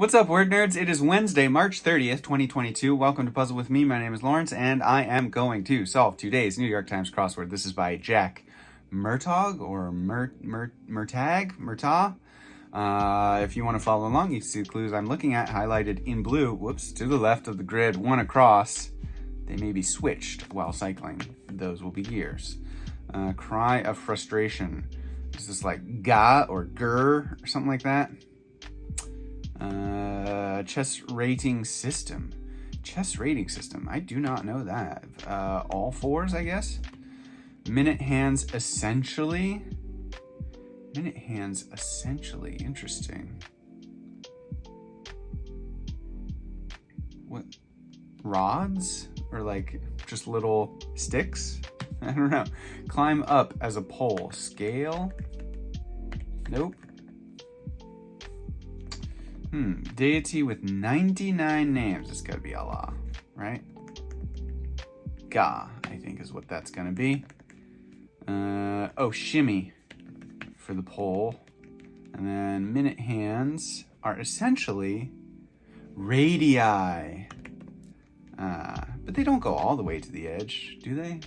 What's up, word nerds? It is Wednesday, March 30th, 2022. Welcome to Puzzle With Me. My name is Lawrence, and I am going to solve today's New York Times crossword. This is by Jack Murtaugh, or Murtagh. If you want to follow along, you can see the clues I'm looking at highlighted in blue, to the left of the grid, one across. They may be switched while cycling. Those will be years. Cry of frustration. Is this like ga or gur or something like that? Chess rating system. Chess rating system. I do not know that. All fours, I guess. Minute hands essentially. Minute hands essentially. Interesting. What? Rods? Or like just little sticks? I don't know. Climb up as a pole. Scale? Nope. Deity with 99 names. It's gotta be Allah, right? Ga, I think is what that's gonna be. Shimmy for the pole. And then minute hands are essentially radii. But they don't go all the way to the edge, do they?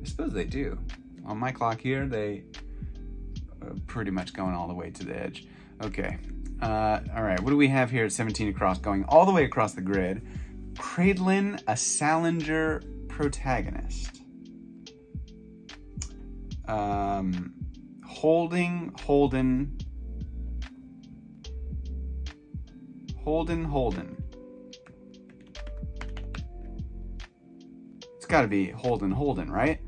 I suppose they do. On my clock here, they are pretty much going all the way to the edge. Okay. All right, what do we have here at 17 across, going all the way across the grid? Cradlin, a Salinger protagonist. Holden. It's got to be Holden, right?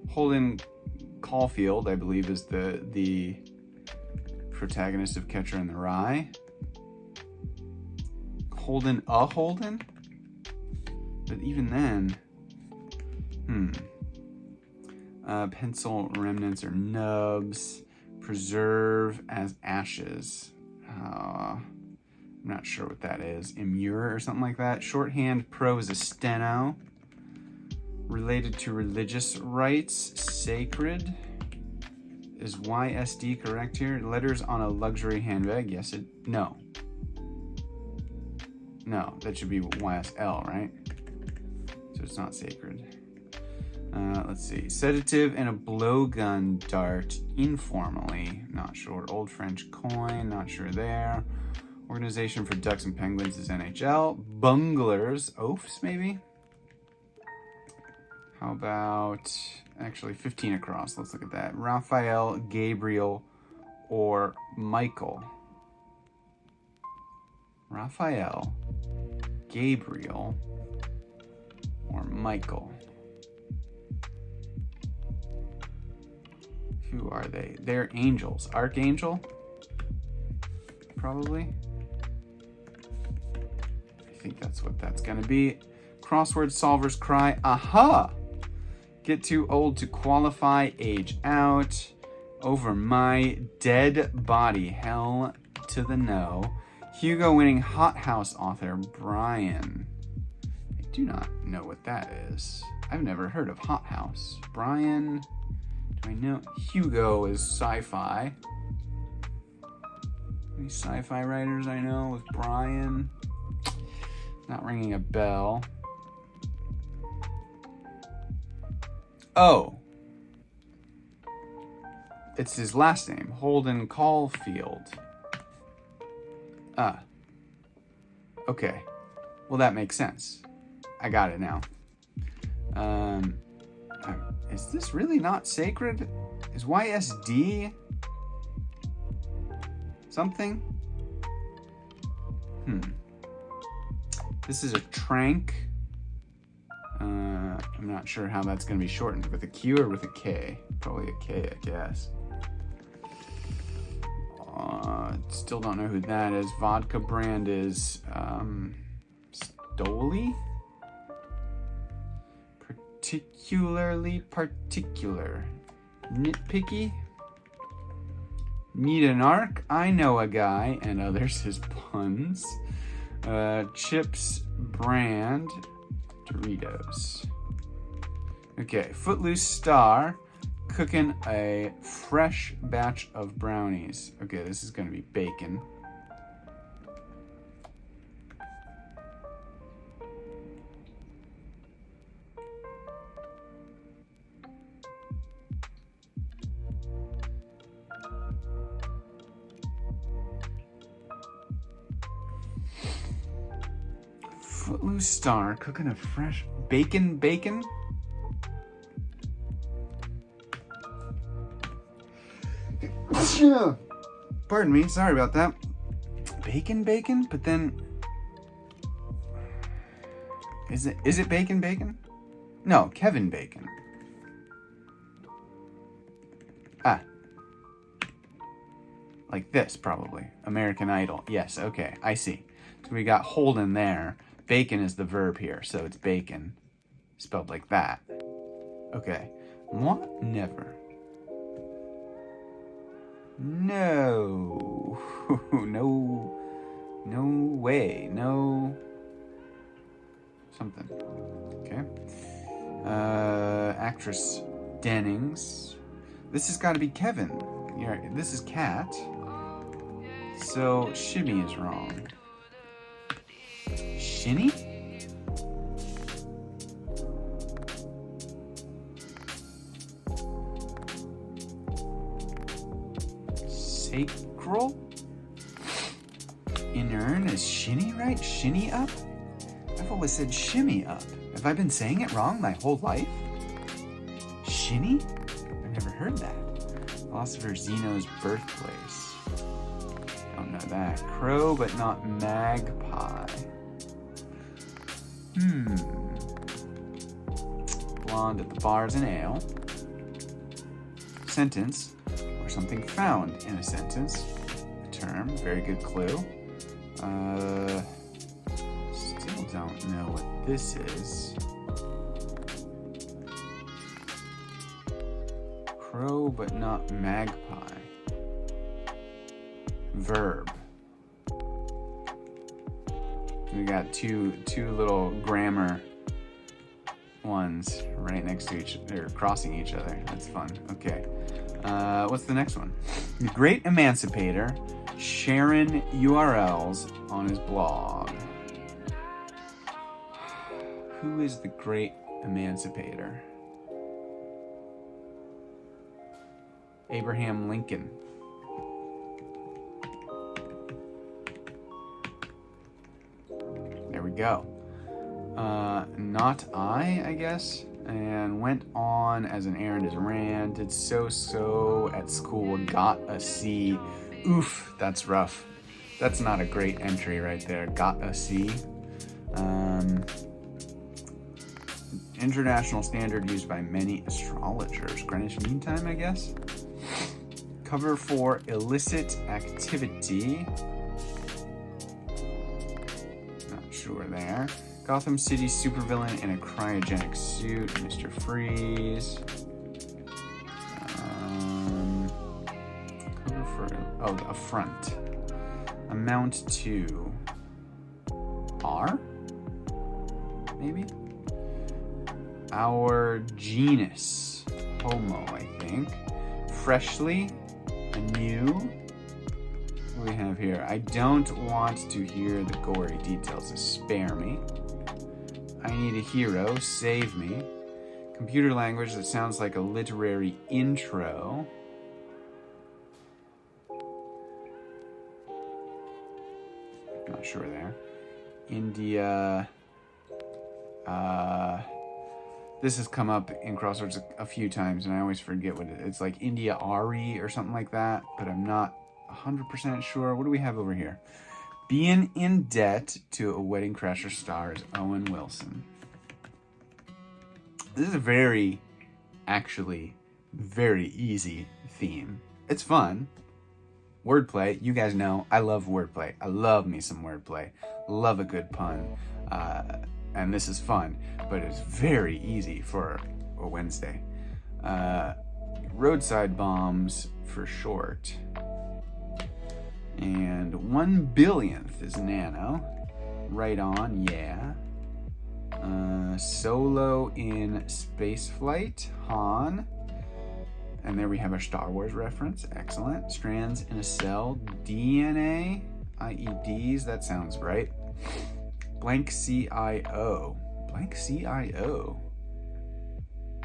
Holden Caulfield, I believe, is the protagonist of Catcher in the Rye. Holden? But even then, pencil remnants or nubs. Preserve as ashes. I'm not sure what that is. Immure or something like that. Shorthand pro is a steno. Related to religious rites. Sacred. Is YSD correct here? Letters on a luxury handbag. Yes, no. No, that should be YSL, right? So it's not sacred. Let's see. Sedative and a blowgun dart. Informally. Not sure. Old French coin. Not sure there. Organization for Ducks and Penguins is NHL. Bunglers. Oafs, maybe? How about, actually 15 across, let's look at that. Raphael, Gabriel, or Michael. Raphael, Gabriel, or Michael. Who are they? They're angels. Archangel? Probably. I think that's what that's gonna be. Crossword solvers cry, aha! Get too old to qualify, age out. Over my dead body, hell to the no. Hugo winning Hot House author, Brian. I do not know what that is. I've never heard of Hot House. Brian, do I know? Hugo is sci-fi. Any sci-fi writers I know with Brian? Not ringing a bell. Oh, it's his last name, Holden Caulfield. Okay. Well, that makes sense. I got it now. Is this really not sacred? Is YSD something? This is a trank. I'm not sure how that's going to be shortened. With a Q or with a K? Probably a K, I guess. Still don't know who that is. Vodka brand is Stoli? Particularly particular. Nitpicky? Need an arc? I know a guy, and others his puns. Chips brand Doritos. Okay, Footloose star, Cooking a fresh batch of brownies. Okay, this is gonna be bacon. Footloose Star cooking a fresh bacon. Pardon me, sorry about that. Bacon, but then is it bacon? No, Kevin Bacon. Like this, probably. American Idol. Yes, okay, I see. So we got Holden there. Bacon is the verb here, so it's bacon. Spelled like that. Okay. Moi, never. No. No way. No. Something. Okay. Actress Dennings. This has got to be Kevin. Yeah, this is Cat. So Shimmy is wrong. Shinny? Sacral? Inern is shinny, right? Shinny up? I've always said shimmy up. Have I been saying it wrong my whole life? Shinny? I've never heard that. Philosopher Zeno's birthplace. Don't know that. Crow, but not magpie. Blonde at the bars and ale. Sentence, or something found in a sentence. Term, very good clue. Still don't know what this is. Crow, but not magpie. Verb. We got two little grammar ones right next to crossing each other. That's fun. Okay. What's the next one? The Great Emancipator sharing URLs on his blog. Who is the Great Emancipator? Abraham Lincoln. There we go. Not I guess. And went on as an errand as ran. Did so at school. Got a C. Oof, that's rough. That's not a great entry right there. Got a C. International standard used by many astrologers. Greenwich Mean Time, I guess. Cover for illicit activity. Not sure there. Gotham City supervillain in a cryogenic suit. Mr. Freeze. Cover for affront. Amount to R? Maybe? Our genus. Homo, I think. Freshly. Anew. What do we have here? I don't want to hear the gory details, so spare me. I need a hero, save me. Computer language that sounds like a literary intro. Not sure there. India. This has come up in Crosswords a few times, and I always forget what it is. It's like India Ari or something like that, but I'm not 100% sure. What do we have over here? Being in debt to a Wedding Crasher stars Owen Wilson. This is a very easy theme. It's fun. Wordplay. You guys know I love wordplay. I love me some wordplay. Love a good pun. And this is fun, but it's very easy for a Wednesday. Roadside bombs for short. And 1/1000th is nano. Right on, yeah. Solo in spaceflight, Han. And there we have our Star Wars reference. Excellent. Strands in a cell. DNA. IEDs. That sounds right. Blank CIO. Blank CIO.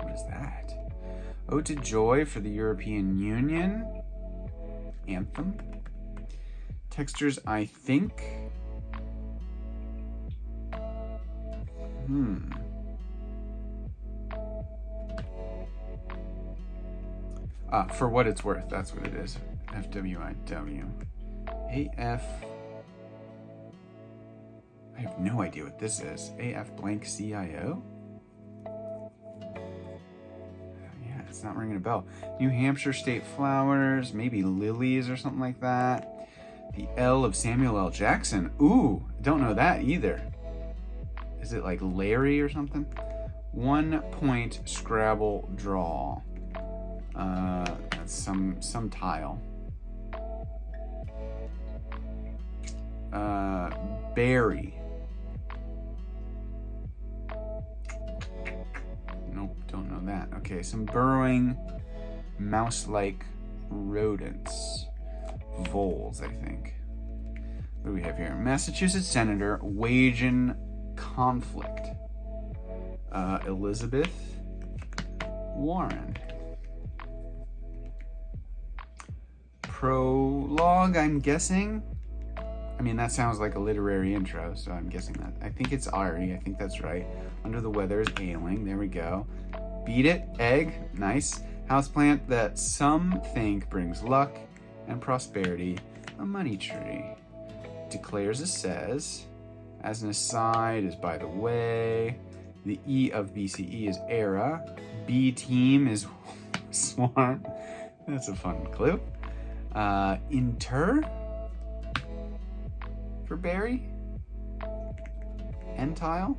What is that? Ode to Joy for the European Union. Anthem. Textures, I think. For what it's worth, that's what it is. FWIW. AF. I have no idea what this is. AF blank CIO? Yeah, it's not ringing a bell. New Hampshire State Flowers, maybe lilies or something like that. The L of Samuel L. Jackson. Ooh, don't know that either. Is it like Larry or something? 1 point Scrabble draw. That's some tile. Berry. Nope, don't know that. Okay, some burrowing mouse-like rodents. Voles, I think. What do we have here? Massachusetts Senator waging conflict. Elizabeth Warren. Prologue, I'm guessing. I mean, that sounds like a literary intro, so I'm guessing that. I think it's Ari. I think that's right. Under the weather is ailing. There we go. Beat it. Egg. Nice. Houseplant that some think brings luck and prosperity. A money tree. Declares a says. As an aside is by the way. The E of BCE is era. B team is swarm. That's a fun clue. Inter for berry. Entile.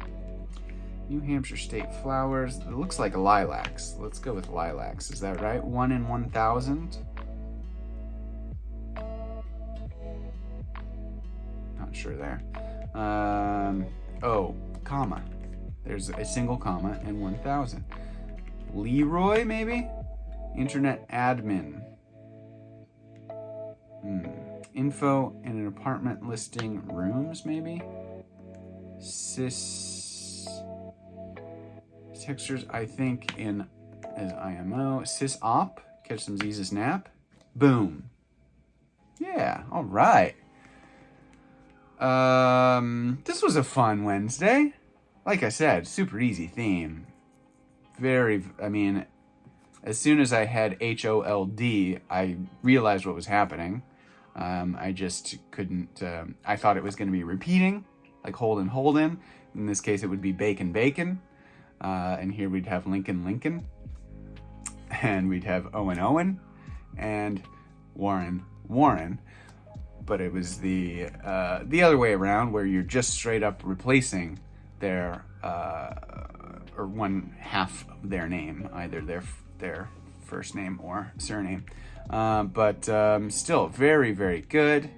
New Hampshire State Flowers. It looks like lilacs. Let's go with lilacs. Is that right? 1 in 1,000. Not sure there. Oh, comma. There's a single comma in 1,000. Leroy, maybe? Internet admin. Info in an apartment listing rooms, maybe? Textures, I think, in as IMO. Sys-op. Catch some Z's nap. Boom. Yeah, all right. This was a fun Wednesday. Like I said, super easy theme. I mean, as soon as I had HOLD, I realized what was happening. I just couldn't, I thought it was going to be repeating, like Holden. In this case, it would be Bacon. And here we'd have Lincoln. And we'd have Owen, and Warren. But it was the other way around, where you're just straight up replacing their, or one half of their name, either their first name or surname. But still very, very good.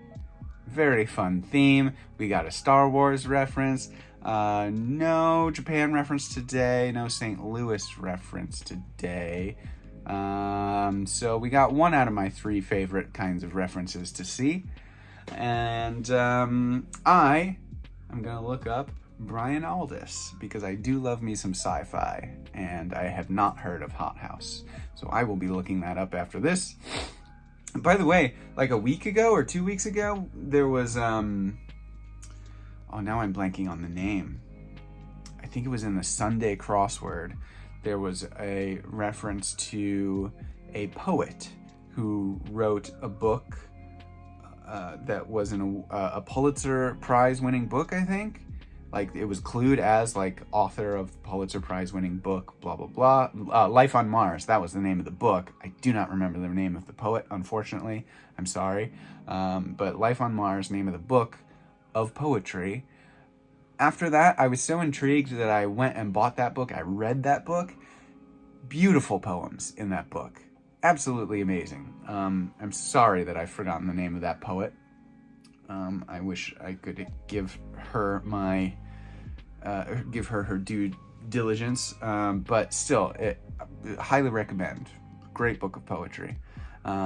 Very fun theme. We got a Star Wars reference. No Japan reference today. No St. Louis reference today. So we got 1 out of my 3 favorite kinds of references to see. And I am going to look up Brian Aldiss, because I do love me some sci-fi, and I have not heard of Hot House. So I will be looking that up after this. And by the way, like a week ago or 2 weeks ago, there was, oh, now I'm blanking on the name. I think it was in the Sunday Crossword. There was a reference to a poet who wrote a book that was a Pulitzer Prize winning book, I think. Like, it was clued as, like, author of Pulitzer Prize winning book, blah, blah, blah. Life on Mars, that was the name of the book. I do not remember the name of the poet, unfortunately. I'm sorry. But Life on Mars, name of the book of poetry. After that, I was so intrigued that I went and bought that book. I read that book. Beautiful poems in that book. Absolutely amazing. I'm sorry that I've forgotten the name of that poet. I wish I could give her her due diligence, but still, highly recommend. great book of poetry.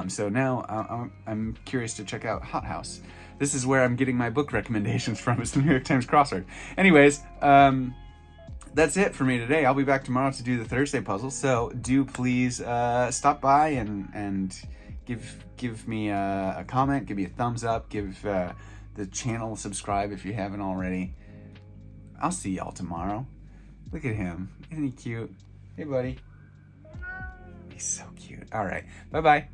So now I'm curious to check out Hot House. This is where I'm getting my book recommendations from. It's the New York Times Crossword. Anyways, that's it for me today. I'll be back tomorrow to do the Thursday puzzle. So do please stop by and give me a comment, give me a thumbs up, give the channel a subscribe if you haven't already. I'll see y'all tomorrow. Look at him. Isn't he cute? Hey, buddy. He's so cute. All right. Bye-bye.